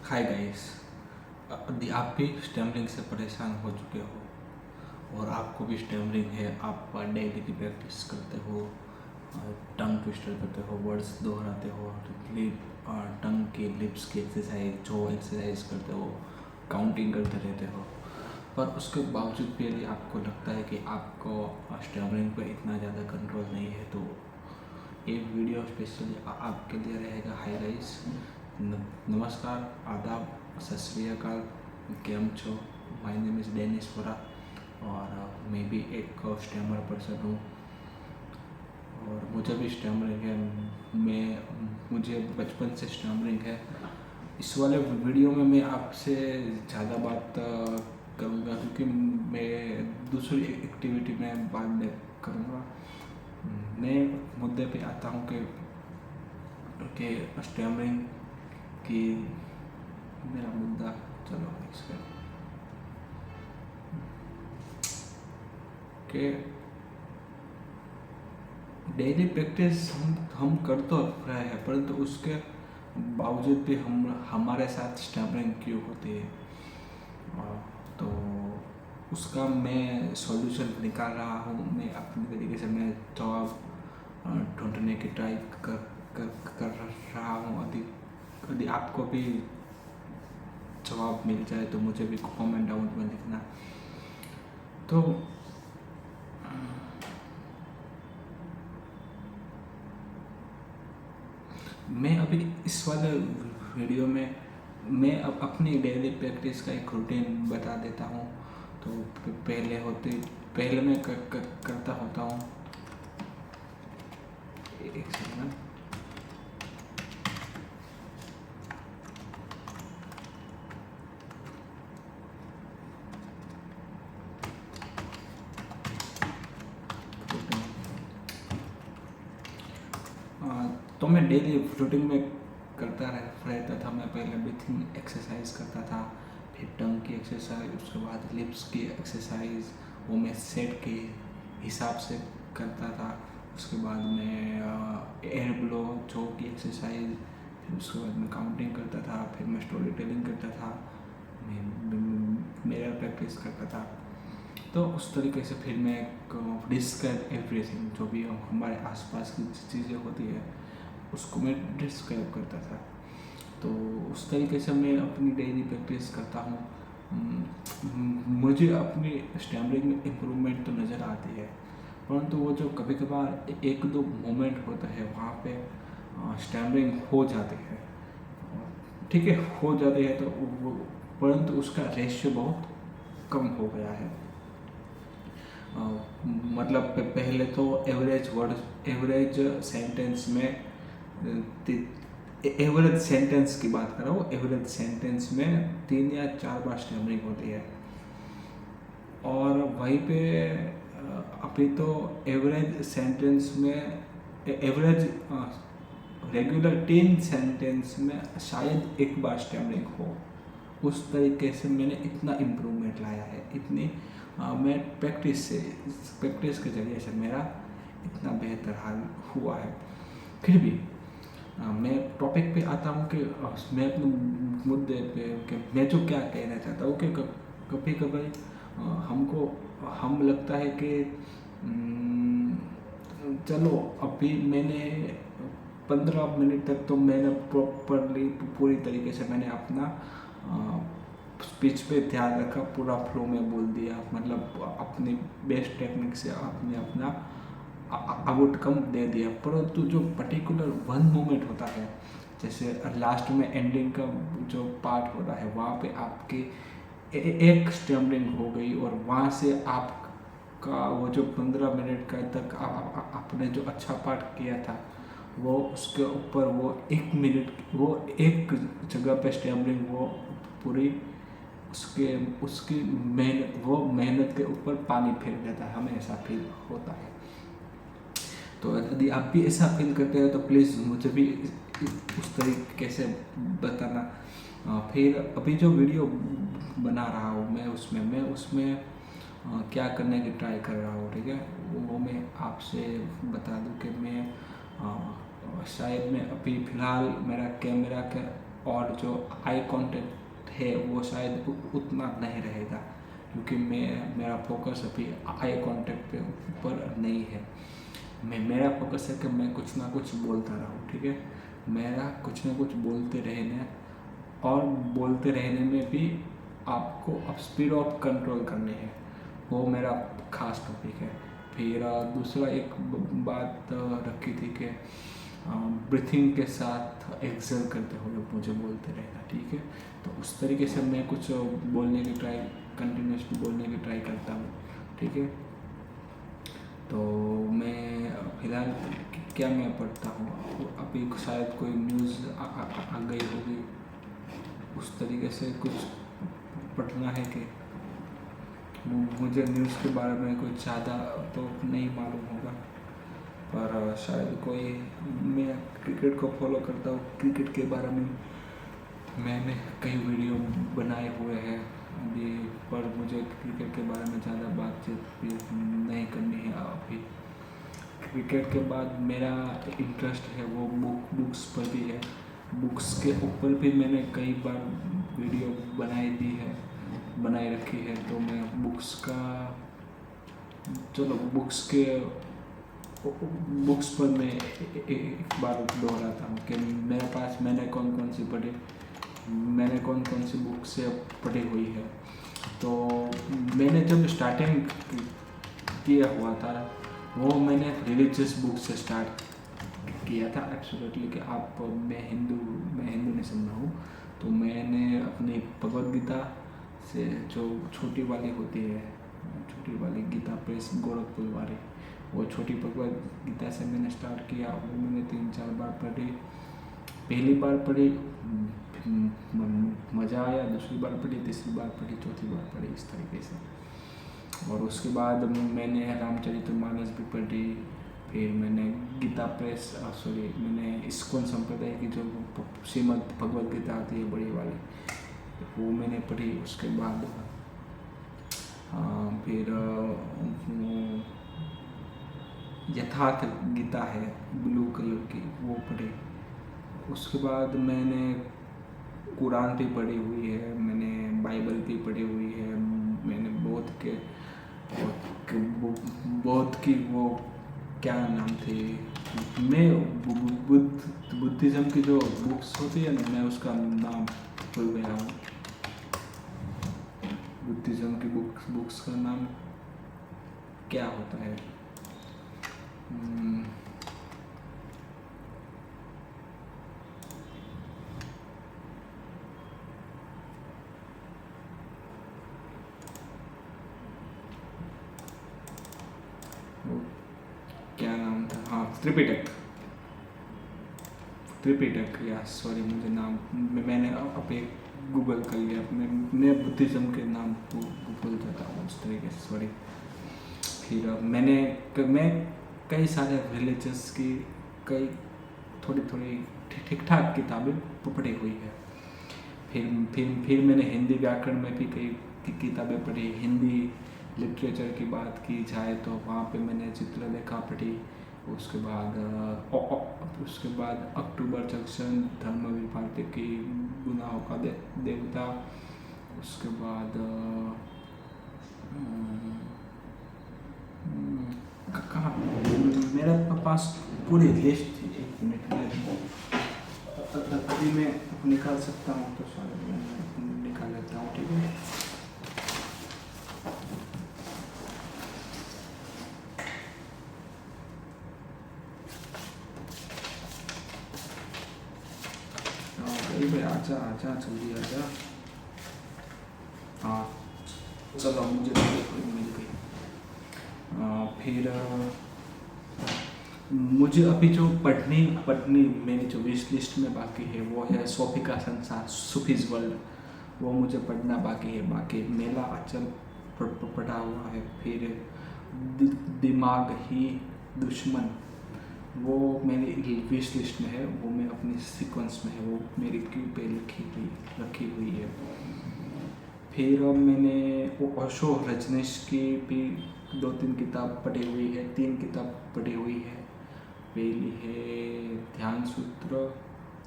Hi guys. यदि आप भी स्टैमरिंग से परेशान हो चुके हो और आपको भी स्टैमरिंग है, आप डेली की प्रैक्टिस करते हो, टंग ट्विस्टर करते हो, वर्ड्स दोहराते हो, लिप टंग के लिप्स की एक्सरसाइज जो एक्सरसाइज करते हो, काउंटिंग करते रहते हो, पर उसके बावजूद भी यदि आपको लगता है कि आपको स्टैमरिंग पर इतना ज़्यादा कंट्रोल नहीं है, तो ये वीडियो स्पेशली आपके लिए रहेगा। हाय गाइस, नमस्कार, आदाब, सत श्री अकाल, केम छो। My name is Dennis Vora और मैं भी एक स्टैमर पर्सन हूँ और मुझे भी स्टैमरिंग है। मुझे बचपन से स्टैमरिंग है। इस वाले वीडियो में मैं आपसे ज़्यादा बात करूँगा क्योंकि मैं दूसरी एक्टिविटी में बाद में करूँगा। नए मुद्दे पे आता हूँ कि स्टैमरिंग की मेरा मुद्दा, चलो इसका कि डेली प्रैक्टिस हम कर तो रहे हैं, परंतु उसके बावजूद भी हमारे साथ स्टैमरिंग क्यों होती है, तो उसका मैं सॉल्यूशन निकाल रहा हूँ। मैं अपने तरीके से मैं जवाब ढूंढने की ट्राई कर रहा हूँ। यदि आपको भी जवाब मिल जाए तो मुझे भी कमेंट डाउन में लिखना। तो मैं अभी इस वाले वीडियो में मैं अब अपनी डेली प्रैक्टिस का एक रूटीन बता देता हूँ। तो पहले मैं करता होता हूँ। एक सेकंड। तो मैं डेली रूटीन में करता रहता था। मैं पहले ब्रीथिंग एक्सरसाइज करता था, फिर टंग की एक्सरसाइज, उसके बाद लिप्स की एक्सरसाइज, वो मैं सेट के हिसाब से करता था। उसके बाद मैं एयर ब्लो जो की एक्सरसाइज, फिर उसके बाद मैं काउंटिंग करता था, फिर मैं स्टोरी टेलिंग करता था, मैं मेरा प्रैक्टिस करता था। तो उस तरीके से फिर मैं डिस्क्राइब एवरीथिंग, जो भी हमारे आसपास की चीज़ें होती है उसको मैं डिस्क्राइब करता था। तो उस तरीके से मैं अपनी डेली प्रैक्टिस करता हूँ। मुझे अपनी स्टैमरिंग में इम्प्रूवमेंट तो नज़र आती है, परंतु वो जो कभी कभार एक दो मोमेंट होता है वहाँ पे स्टैमरिंग हो जाती है। ठीक है, हो जाती है तो वो, परंतु उसका रेशियो बहुत कम हो गया है। मतलब पहले तो एवरेज सेंटेंस में एवरेज सेंटेंस की बात कर रहा हूँ। एवरेज सेंटेंस में 3 या 4 बार स्टैमरिंग होती है और वहीं पे अभी तो एवरेज सेंटेंस में एवरेज रेगुलर 3 सेंटेंस में शायद 1 बार स्टैमरिंग हो। उस तरीके से मैंने इतना इम्प्रूवमेंट लाया है। इतनी मैं प्रैक्टिस के जरिए से मेरा इतना बेहतर हाल हुआ है। फिर भी मैं टॉपिक पे आता हूँ कि मैं अपने मुद्दे पे कि मैं जो क्या कहना चाहता हूँ कि कभी कभी हम लगता है कि चलो अभी मैंने 15 मिनट तक तो मैंने प्रॉपरली पूरी तरीके से मैंने अपना स्पीच पे ध्यान रखा, पूरा फ्लो में बोल दिया, मतलब अपनी बेस्ट टेक्निक से आपने अपना आउटकम दे दिया। परंतु जो पर्टिकुलर वन मोमेंट होता है, जैसे लास्ट में एंडिंग का जो पार्ट होता है, वहाँ पे आपकी एक स्टैमरिंग हो गई और वहाँ से आपका वो जो 15 मिनट का तक आपने जो अच्छा पार्ट किया था, वो उसके ऊपर वो 1 मिनट वो एक जगह पे स्टैमरिंग वो पूरी उसकी मेहनत के ऊपर पानी फेर देता है। हमें ऐसा फील होता है। तो यदि आप भी ऐसा फील करते हो तो प्लीज़ मुझे भी उस तरीके से बताना। फिर अभी जो वीडियो बना रहा हूँ मैं उसमें क्या करने की ट्राई कर रहा हूँ, ठीक है। वो मैं आपसे बता दूँ कि मैं शायद मैं अभी फ़िलहाल मेरा कैमरा का और जो आई कांटेक्ट है वो शायद उतना नहीं रहेगा, क्योंकि मेरा फोकस अभी आई कांटेक्ट पे ऊपर नहीं है। मेरा फोकस है कि मैं कुछ ना कुछ बोलता रहूँ, ठीक है। मेरा कुछ ना कुछ बोलते रहने, और बोलते रहने में भी आपको अब स्पीड ऑफ कंट्रोल करनी है, वो मेरा खास टॉपिक है। फिर दूसरा एक बात रखी थी कि ब्रीथिंग के साथ एक्सेल करते हुए मुझे बोलते रहना, ठीक है। तो उस तरीके से मैं कुछ बोलने की कंटिन्यूसली बोलने की ट्राई करता हूँ, ठीक है। तो मैं फिलहाल क्या मैं पढ़ता हूँ, अभी शायद कोई न्यूज़ आ गई होगी, उस तरीके से कुछ पढ़ना है कि मुझे न्यूज़ के बारे में कुछ ज़्यादा तो नहीं मालूम होगा, पर शायद कोई, मैं क्रिकेट को फॉलो करता हूँ, क्रिकेट के बारे में मैंने कई वीडियो बनाए हुए हैं अभी, पर मुझे क्रिकेट के बारे में ज़्यादा बातचीत भी नहीं करनी है अभी। क्रिकेट के बाद मेरा इंटरेस्ट है वो बुक्स पर भी है, बुक्स के ऊपर भी मैंने कई बार वीडियो बनाई रखी है। तो मैं बुक्स पर मैं एक बार दोहराता हूँ कि मेरे पास मैंने कौन कौन सी बुक से पढ़ी हुई है। तो मैंने जब स्टार्टिंग किया हुआ था वो मैंने रिलीजियस बुक से स्टार्ट किया था, एब्सोल्युटली कि मैं हिंदू नहीं समझा हूँ। तो मैंने अपनी भगवद गीता से जो छोटी वाली गीता प्रेस गोरखपुर वाली, वो छोटी भगवद गीता से मैंने स्टार्ट किया। वो मैंने 3-4 बार पढ़ी। पहली बार पढ़ी मज़ा आया, दूसरी बार पढ़ी, तीसरी बार पढ़ी, चौथी बार पढ़ी, इस तरीके से। और उसके बाद मैंने रामचरितमानस भी पढ़ी। फिर मैंने मैंने इस्कॉन संप्रदाय की जो श्रीमद् भगवद गीता आती है बड़ी वाली, वो मैंने पढ़ी। उसके बाद फिर यथार्थ गीता है ब्लू कलर की, वो पढ़ी। उसके बाद मैंने कुरान भी पढ़ी हुई है, मैंने बाइबल भी पढ़ी हुई है, मैंने बौद्ध की वो क्या नाम थी, मैं बुद्धिज़्म की जो बुक्स होती है ना, मैं उसका नाम भूल गया हूँ। बुद्धिज़्म की बुक्स का नाम क्या होता है? क्या नाम था? हाँ, त्रिपिटक या सॉरी, मुझे नाम मैंने अब एक गूगल कर लिया, मैं बुद्धिज़्म के नाम को भूल जाता हूँ उस तरीके से, सॉरी। फिर मैं कई सारे रिलीजियस की कई थोड़ी ठीक ठाक किताबें पढ़ी हुई है। फिर मैंने हिंदी व्याकरण में भी कई किताबें पढ़ी। हिंदी लिटरेचर की बात की जाए तो वहाँ पे मैंने चित्रलेखा पढ़ी। उसके बाद अक्टूबर जंक्शन, धर्मवीर भारती की गुनाहों का देवता। उसके बाद कहाँ मेरे पास पूरी लिस्ट थी, 1 मिनट में अभी मैं निकाल सकता हूँ तो शायद मैं निकाल लेता हूँ, ठीक है। भाई आजा जल्दी आजा। हाँ चलो, मुझे मिल गई। फिर मुझे अभी जो पढ़नी मेरी जो विश लिस्ट में बाकी है वो है सोफी का संसार, सूफीज वर्ल्ड, वो मुझे पढ़ना बाकी है। बाकी मेला अचल पढ़ा हुआ है। फिर दिमाग ही दुश्मन, वो मेरी विश लिस्ट में है, वो मैं अपनी सीक्वेंस में है, वो मेरी क्यू पे रखी हुई है। फिर मैंने ओशो रजनीश की भी 2-3 किताब पढ़ी हुई है, 3 किताब पढ़ी हुई है। पहली है ध्यान सूत्र,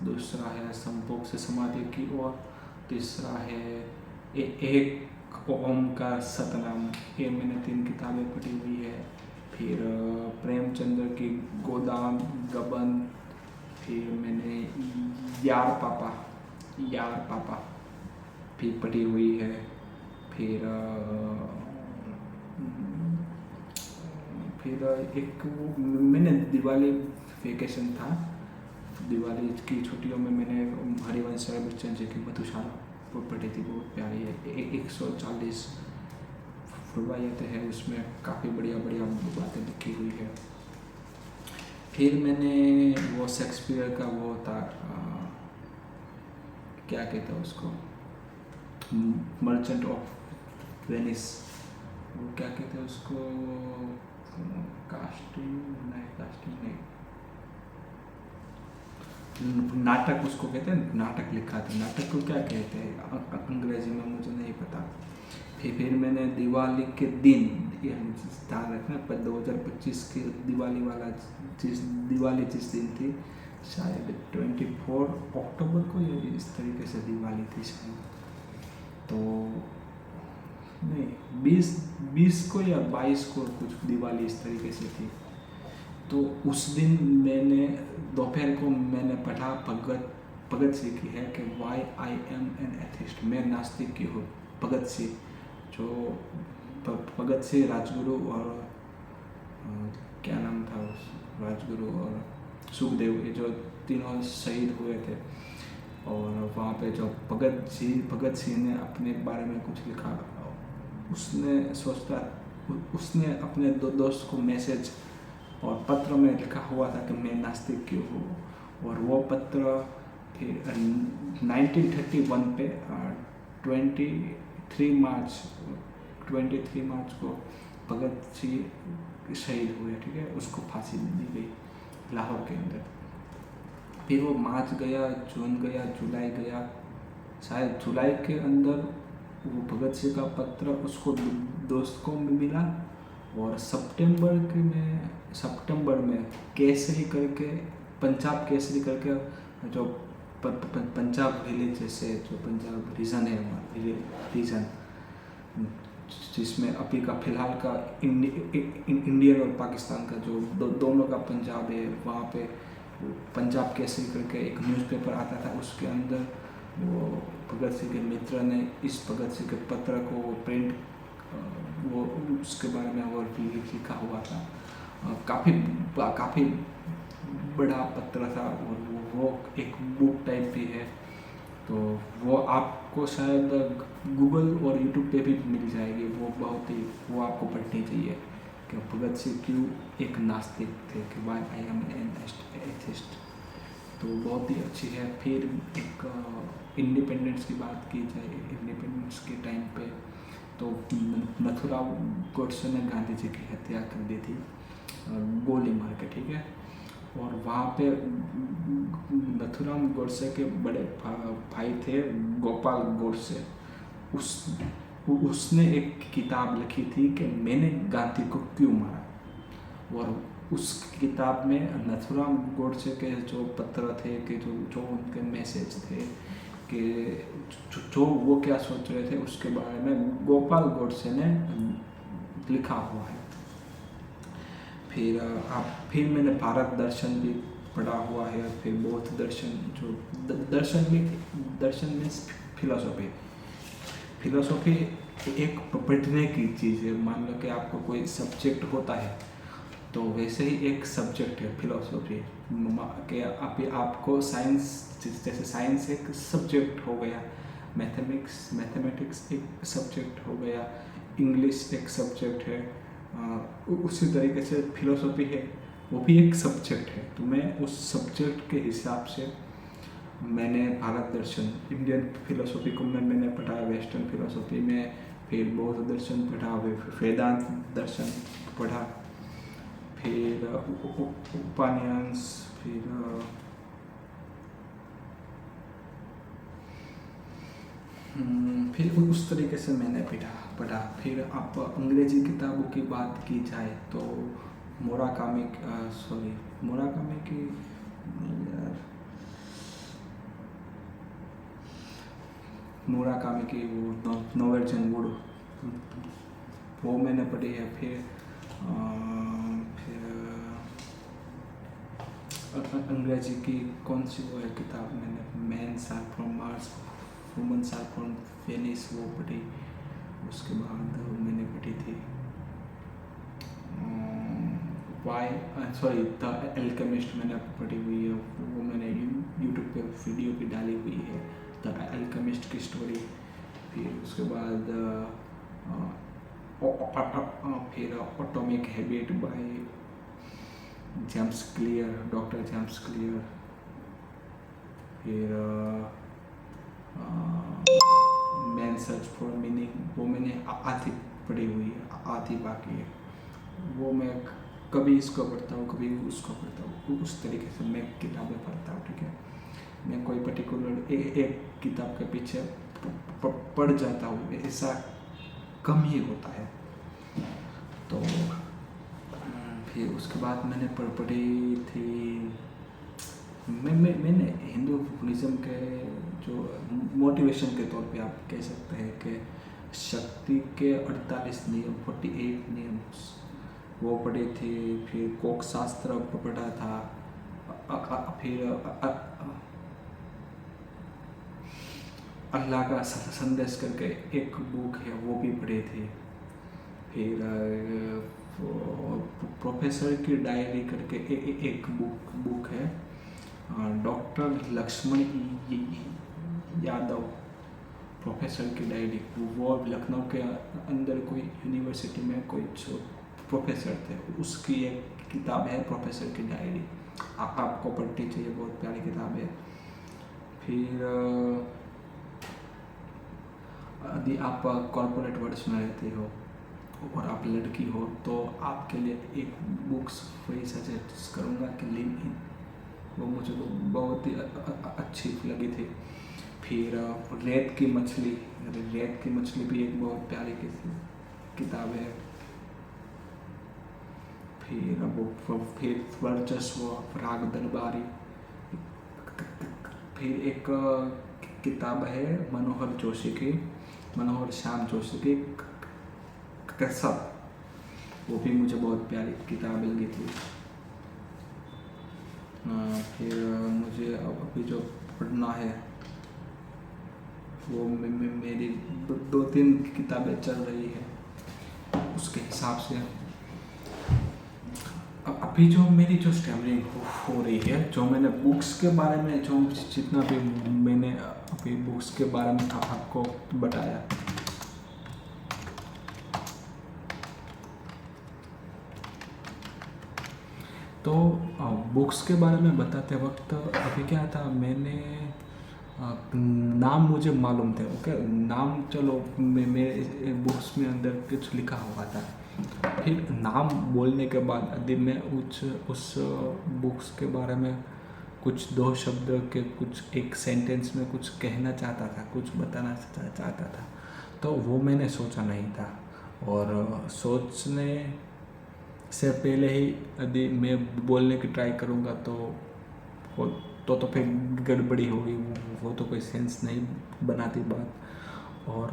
दूसरा है संभोग से समाधि की ओर, तीसरा है एक ओम का सतनाम, ये मैंने 3 किताबें पढ़ी हुई है। फिर प्रेमचंद्र की गोदान गबन, फिर मैंने यार पापा भी पढ़ी हुई है। फिर एक वो मैंने दिवाली वेकेशन था, दिवाली की छुट्टियों में मैंने हरिवंश राय बच्चन जी की मधुशाला वो पढ़ी थी, बहुत प्यारी है। 140 रुबायतें हैं उसमें, काफ़ी बढ़िया बातें लिखी हुई है। फिर मैंने वो शेक्सपियर का वो था क्या कहते हैं उसको, मर्चेंट ऑफ वेनिस, वो क्या कहते हैं उसको, कास्टिंग नहीं, नाटक उसको कहते हैं, नाटक लिखा था। नाटक को क्या कहते हैं अंग्रेजी में, मुझे नहीं पता। फिर मैंने दिवाली के दिन, ये ध्यान रखना, पर 2025 की दिवाली जिस दिन थी, शायद 24 अक्टूबर को या इस तरीके से दिवाली थी शायद, तो नहीं 20 को या 22 को कुछ दिवाली इस तरीके से थी। तो उस दिन मैंने दोपहर को मैंने पढ़ा भगत सिंह की है कि why I am an atheist, मैं नास्तिक की हूँ। भगत सिंह, जो भगत सिंह राजगुरु और क्या नाम था उस राजगुरु और सुखदेव, ये जो तीनों शहीद हुए थे, और वहाँ पे जो भगत सिंह ने अपने बारे में कुछ लिखा, उसने अपने दोस्त को मैसेज और पत्र में लिखा हुआ था कि मैं नास्तिक क्यों हूँ, और वो पत्र फिर 1931 पे 23 मार्च को भगत सिंह शहीद हुए, ठीक है, उसको फांसी दी गई लाहौर के अंदर। फिर वो मार्च गया, जून गया, जुलाई गया, शायद जुलाई के अंदर वो भगत सिंह का पत्र उसको दोस्त को मिला, और सितंबर में केसरी करके, पंजाब केसरी करके, जो पंजाब विलेज से, जो पंजाब रीजन है हमारा रीजन, जिसमें अभी का फिलहाल का इंडियन और पाकिस्तान का जो दोनों का पंजाब है, वहाँ पे पंजाब केसरी करके एक न्यूज़पेपर आता था, उसके अंदर वो भगत सिंह के मित्र ने इस भगत सिंह के पत्र को प्रिंट, वो उसके बारे में और भी लिखा हुआ था। काफ़ी बड़ा पत्र था, और वो एक बुक टाइप भी है, तो वो आपको शायद गूगल और यूट्यूब पे भी मिल जाएगी। वो आपको पढ़नी चाहिए कि भगत सिंह क्यों एक नास्तिक थे, कि why I am an atheist, तो बहुत ही अच्छी है। फिर एक इंडिपेंडेंस की बात की जाए, इंडिपेंडेंस के टाइम पे तो नथुराम गोडसे ने गांधी जी की हत्या कर दी थी, गोली मार के, ठीक है। और वहाँ पे नथुराम गोडसे के बड़े भाई थे गोपाल गोडसे, उसने एक किताब लिखी थी कि मैंने गांधी को क्यों मारा, और उस किताब में नथुराम गोडसे के जो पत्र थे, कि जो उनके मैसेज थे, कि जो वो क्या सोच रहे थे, उसके बारे में गोपाल गोडसे ने लिखा हुआ है। फिर मैंने भारत दर्शन भी पढ़ा हुआ है। फिर बौद्ध दर्शन, जो दर्शन मीन्स फिलोसॉफी एक पढ़ने की चीज़ है। मान लो कि आपको कोई सब्जेक्ट होता है, तो वैसे ही एक सब्जेक्ट है फिलोसॉफी, कि अभी आपको साइंस, जैसे साइंस एक सब्जेक्ट हो गया, मैथमेटिक्स एक सब्जेक्ट हो गया, इंग्लिश एक सब्जेक्ट है, उसी तरीके से फिलोसॉफी है, वो भी एक सब्जेक्ट है। तो मैं उस सब्जेक्ट के हिसाब से मैंने भारत दर्शन, इंडियन फिलोसॉफी को मैंने पढ़ा, वेस्टर्न फिलोसॉफी में, फिर बौद्ध दर्शन पढ़ा, वेदांत दर्शन पढ़ा, फिर उपन्यास, फिर उस तरीके से मैंने पढ़ा। फिर आप अंग्रेजी किताबों की बात की जाए तो मुराकामी की, मुराकामी की वो नॉर्वेजियन वुड, वो मैंने पढ़ी है। फिर अंग्रेजी की कौन सी वो है किताब, मैंने men's are from Mars women's are from Venus, वो पढ़ी। उसके बाद मैंने पढ़ी थी द एल्केमिस्ट, मैंने पढ़ी हुई है, वो मैंने यूट्यूब पे वीडियो भी डाली हुई है, द एल्केमिस्ट की स्टोरी। फिर उसके बाद फिर atomic habit by James clear, doctor James clear. फिर मैन सर्च फॉर मीनिंग, वो मैंने आधी पढ़ी हुई है, आधी बाकी है। वो मैं कभी इसको पढ़ता हूँ, कभी उसको पढ़ता हूँ, उस तरीके से मैं किताबें पढ़ता हूँ, ठीक है। मैं कोई पर्टिकुलर एक किताब के पीछे पढ़ जाता हूँ, ऐसा कम ही होता है। तो फिर उसके बाद मैंने पढ़ी थी, मैंने हिंदू बुद्धिज़्म के जो मोटिवेशन के तौर पे आप कह सकते हैं कि शक्ति के 48 नियम, 48 नियम, वो पढ़ी थी। फिर कोक शास्त्र पढ़ा था। फिर अल्लाह का संदेश करके एक बुक है, वो भी पढ़ी थी। फिर प्रोफेसर की डायरी करके एक बुक है, डॉक्टर लक्ष्मण यादव, प्रोफेसर की डायरी। वो लखनऊ के अंदर कोई यूनिवर्सिटी में कोई जो प्रोफेसर थे, उसकी एक किताब है प्रोफेसर की डायरी, आपको पढ़नी चाहिए, बहुत प्यारी किताब है। फिर यदि आप कॉर्पोरेट वर्ल्ड में रहते हो और आप लड़की हो तो आपके लिए एक बुक्स वही सजेस्ट करूँगा कि लिव इन, वो मुझे तो बहुत ही अच्छी लगी थी। फिर रेत की मछली, रेत की मछली भी एक बहुत प्यारी किताब है। फिर वर्चस्व, राग दरबारी। फिर एक किताब है मनोहर श्याम जोशी की कसब, वो भी मुझे बहुत प्यारी किताब लगी थी। फिर मुझे अभी जो पढ़ना है वो मेरी 2-3 किताबें चल रही है, उसके हिसाब से अभी जो मेरी जो स्टैमरिंग हो रही है, जो मैंने बुक्स के बारे में जो जितना भी मैंने अभी बुक्स के बारे में आपको बताया, तो बुक्स के बारे में बताते वक्त अभी क्या था, मैंने नाम मुझे मालूम थे, ओके, नाम चलो मेरे बुक्स में अंदर कुछ लिखा हुआ था। फिर नाम बोलने के बाद यदि मैं उस बुक्स के बारे में कुछ 2 शब्द के कुछ एक सेंटेंस में कुछ कहना चाहता था, कुछ बताना चाहता था, तो वो मैंने सोचा नहीं था। और सोचने से पहले ही यदि मैं बोलने की ट्राई करूँगा तो फिर गड़बड़ी होगी, वो तो कोई सेंस नहीं बनाती बात। और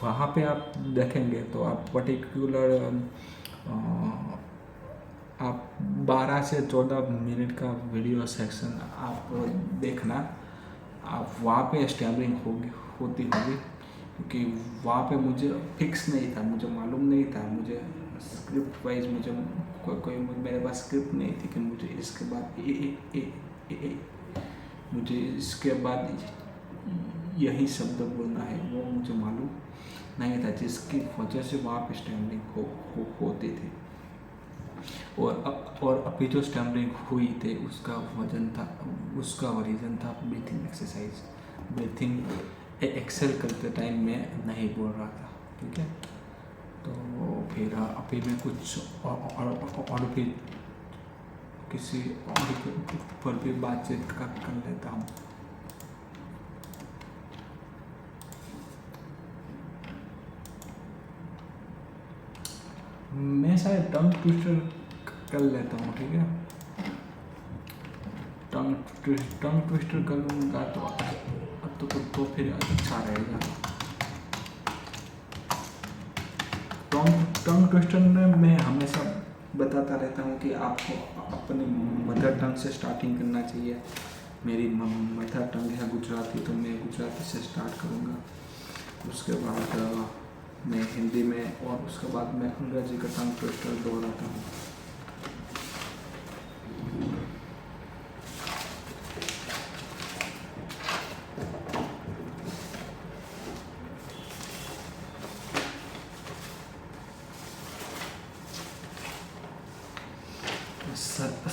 वहाँ पे आप देखेंगे तो आप पर्टिकुलर आप 12 से 14 मिनट का वीडियो सेक्शन आप देखना, आप वहाँ पे स्टैमरिंग होती होगी, क्योंकि वहाँ पे मुझे फिक्स नहीं था, मुझे मालूम नहीं था, मुझे स्क्रिप्ट वाइज मुझे कोई मेरे पास स्क्रिप्ट नहीं थी कि मुझे इसके बाद यही शब्द बोलना है, वो मुझे मालूम नहीं था, जिसकी वजह से वहाँ पे स्टैमरिंग होती थी। और अभी जो स्टैमरिंग हुई थी उसका रीज़न था ब्रीथिंग एक्सरसाइज। ब्रीथिंग एक्सेल करते टाइम मैं नहीं बोल रहा था, ठीक है। तो फिर अभी मैं कुछ और भी किसी और पर भी बातचीत कर लेता हूँ। मैं शायद टंग ट्विस्टर कर लेता हूँ, ठीक है। टंग ट्विस्टर कर लूँगा तो फिर अच्छा रहेगा। टंग ट्विस्टर में मैं हमेशा बताता रहता हूँ कि आपको अपनी मदर टंग से स्टार्टिंग करना चाहिए। मेरी मदर टंग है गुजराती, तो मैं गुजराती से स्टार्ट करूँगा। उसके बाद मैं हिंदी में, और उसके बाद मैं अंग्रेजी का टंग ट्विस्टर दोहराता हूँ।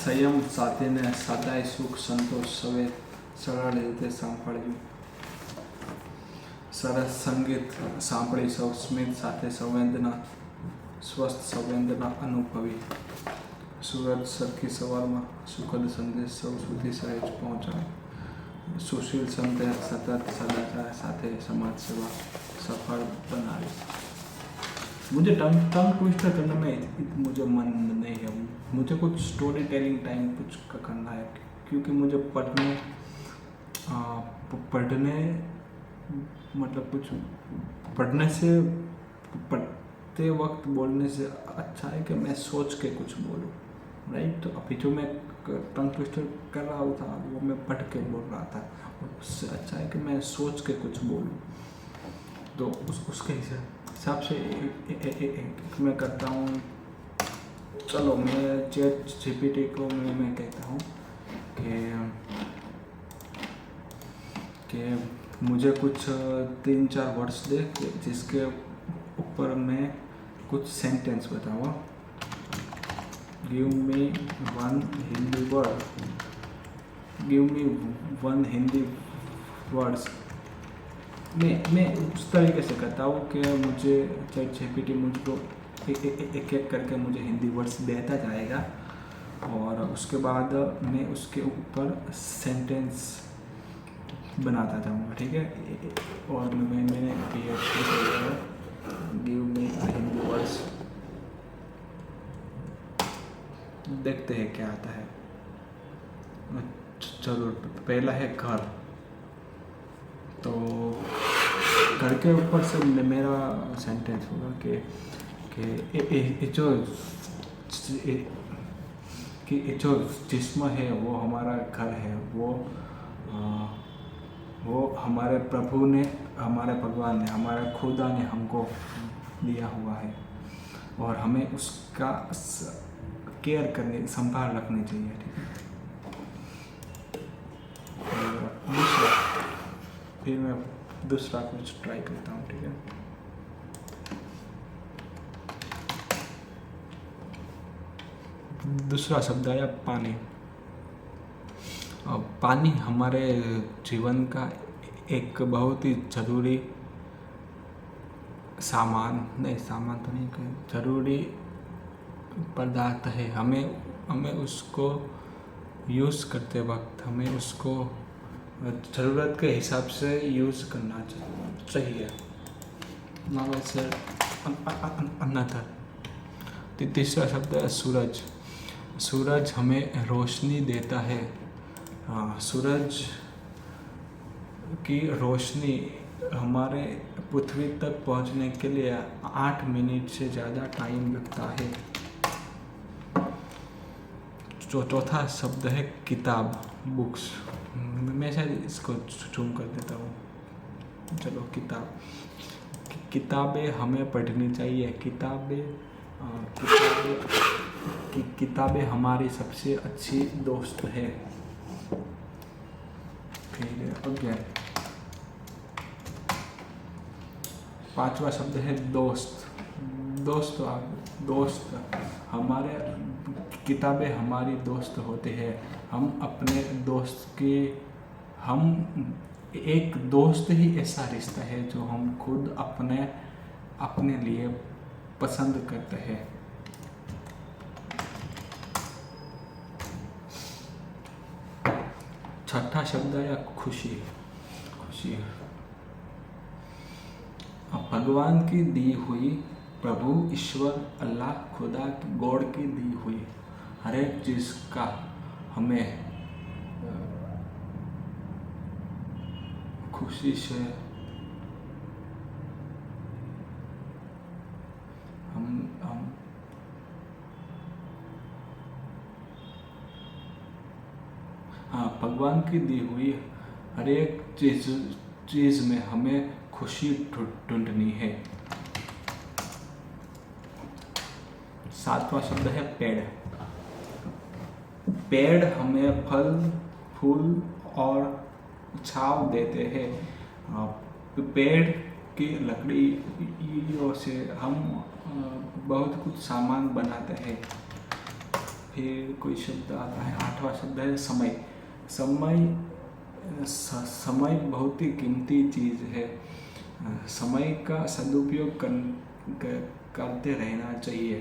સંયમ સાથેને સદાય સુખ સંતોષ સવે સરળ રીતે સાંભળ્યું. સરસ સંગીત સાંભળી સૌ સ્મિત સાથે સંવેદના સ્વસ્થ સંવેદના અનુભવી. સૂરજ સરખી સવારમાં સુખદ સંદેશ સૌ સુધી સહેજ પહોંચાડે. સુશીલ સંદેશ સતત સદાચાર સાથે समाज सेवा सफल बनाए. मुझे टंग ट्विस्टर करने में मुझे मन नहीं है. मुझे कुछ स्टोरी टेलिंग टाइम कुछ करना है, क्योंकि मुझे पढ़ने मतलब कुछ पढ़ने से पढ़ते वक्त बोलने से अच्छा है कि मैं सोच के कुछ बोलूँ, राइट. तो अभी जो मैं टंग ट्विस्टर कर रहा था वो मैं पढ़ के बोल रहा था, उससे अच्छा है कि मैं सोच के कुछ बोलूँ. तो उसके हिसाब से मैं करता हूँ. चलो मैं चैट जीपीटी को मैं कहता हूँ कि मुझे कुछ 3-4 वर्ड्स दे जिसके ऊपर मैं कुछ सेंटेंस बताऊँ. Give me one Hindi word, give me one Hindi words. मैं उस तरीके से करता हूँ कि मुझे चैट जीपीटी मुझको एक एक करके मुझे हिंदी वर्ड्स देता जाएगा, और उसके बाद मैं उसके ऊपर सेंटेंस बनाता जाऊँगा, ठीक है. और मैंने गिव मी हिंदी वर्ड्स, देखते हैं क्या आता है. चलो पहला है घर. तो घर के ऊपर से मेरा सेंटेंस होगा कि जो जिस्म है वो हमारा घर है, वो हमारे प्रभु ने, हमारे भगवान ने, हमारे खुदा ने हमको दिया हुआ है, और हमें उसका केयर करने, संभाल रखनी चाहिए, ठीक है. दूसरा, फिर मैं दूसरा कुछ ट्राई करता हूँ, ठीक है. दूसरा शब्द आया पानी. पानी हमारे जीवन का एक बहुत ही जरूरी सामान तो नहीं कहें, जरूरी पदार्थ है. हमें उसको यूज़ करते वक्त हमें उसको ज़रूरत के हिसाब से यूज़ करना चाहिए. ना वैसे अन्यथा. तीसरा शब्द है सूरज. सूरज हमें रोशनी देता है. सूरज की रोशनी हमारे पृथ्वी तक पहुंचने के लिए 8 मिनट से ज़्यादा टाइम लगता है. चौथा शब्द है किताब, बुक्स. मैं शायद इसको जूम कर देता हूँ. चलो किताबें हमें पढ़नी चाहिए. किताबें हमारी सबसे अच्छी दोस्त है. फिर अगेन पांचवा शब्द है दोस्त. दोस्त हमारे, किताबें हमारी दोस्त होते हैं. हम अपने दोस्त की, हम एक दोस्त ही ऐसा रिश्ता है जो हम खुद अपने लिए पसंद करते हैं. छठा शब्द है खुशी. भगवान की दी हुई, प्रभु, ईश्वर, अल्लाह, खुदा, गॉड की दी हुई हर एक चीज़ का हमें खुशी से भगवान की दी हुई हर एक चीज में हमें खुशी ढूंढनी है। 7वां शब्द है पेड़। पेड़ हमें फल, फूल और छाव देते हैं। पेड़ की लकड़ियों से हम बहुत कुछ सामान बनाते हैं। फिर कोई शब्द आता है, 8वां शब्द है समय। समय बहुत ही कीमती चीज़ है। समय का सदुपयोग करते रहना चाहिए।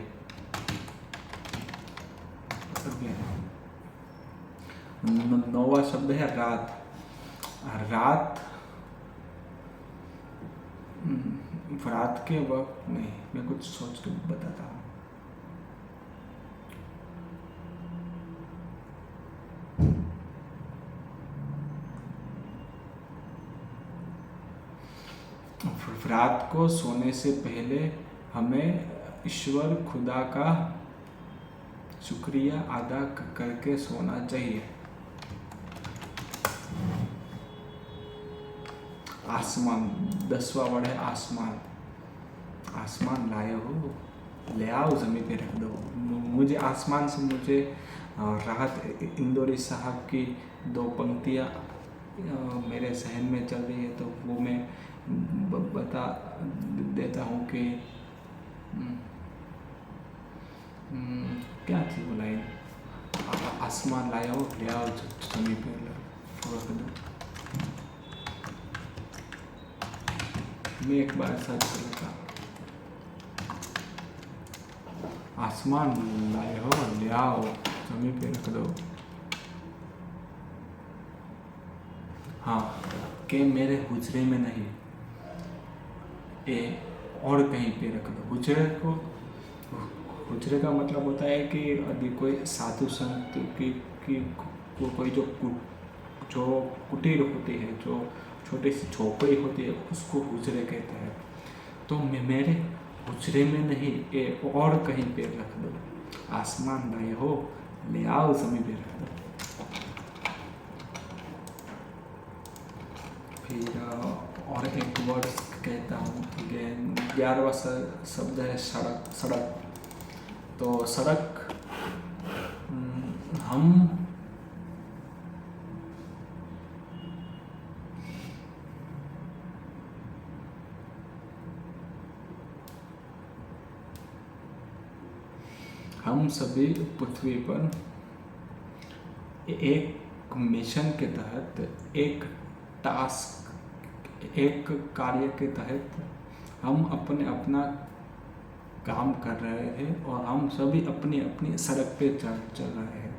9वां शब्द है रात। रात के वक्त नहीं, मैं कुछ सोच के बताता हूँ। रात को सोने से पहले हमें ईश्वर खुदा का शुक्रिया अदा करके सोना चाहिए। आसमान, 10वां वर्ड है आसमान। आसमान लाए हो, ले आओ ज़मीन पे रख दो। मुझे आसमान से मुझे राहत इंदौरी साहब की 2 पंक्तियाँ मेरे जहन में चल रही है, तो वो मैं बता देता हूँ कि क्या थी वो लाइन। आसमान लाए हो, ले आओ ज़मीन पे रख दो। मैं एक बार सर्च कर लेता हूँ। आसमान लाए हो, ले आओ ज़मीन पे रख दो। हाँ, के मेरे हुजरे में नहीं, और कहीं पे रख दो। हुजरे का मतलब होता है कि यदि कोई साधु संत की कोई जो कुटीर होती है, जो छोटी सी झोपड़ी होती है, उसको हुजरे कहते हैं। तो मेरे हुजरे में नहीं, और कहीं पे रख दो। आसमान लाए हो, ले आओ ज़मीन पे रख दो। फिर और एक वर्ड कहता हूँ। 11वां शब्द है सड़क। तो सड़क हम सभी पृथ्वी पर एक मिशन के तहत, एक कार्य के तहत हम अपना काम कर रहे हैं, और हम सभी अपनी सड़क पे चल रहे हैं।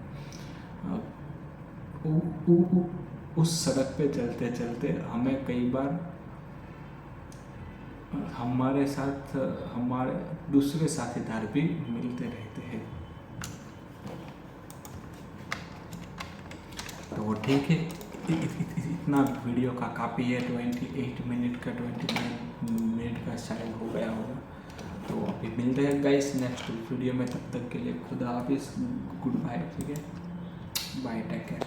उस सड़क पे चलते चलते हमें कई बार हमारे साथ हमारे दूसरे साथीदार भी मिलते रहते हैं। तो ठीक है, इतना वीडियो का काफ़ी है। 28 मिनट का 29 मिनट का शायद हो गया होगा। तो अभी मिलते हैं गाइस नेक्स्ट वीडियो में। तब तक के लिए खुदा हाफिज़, गुड बाय। ठीक है, बाय, टेक केयर।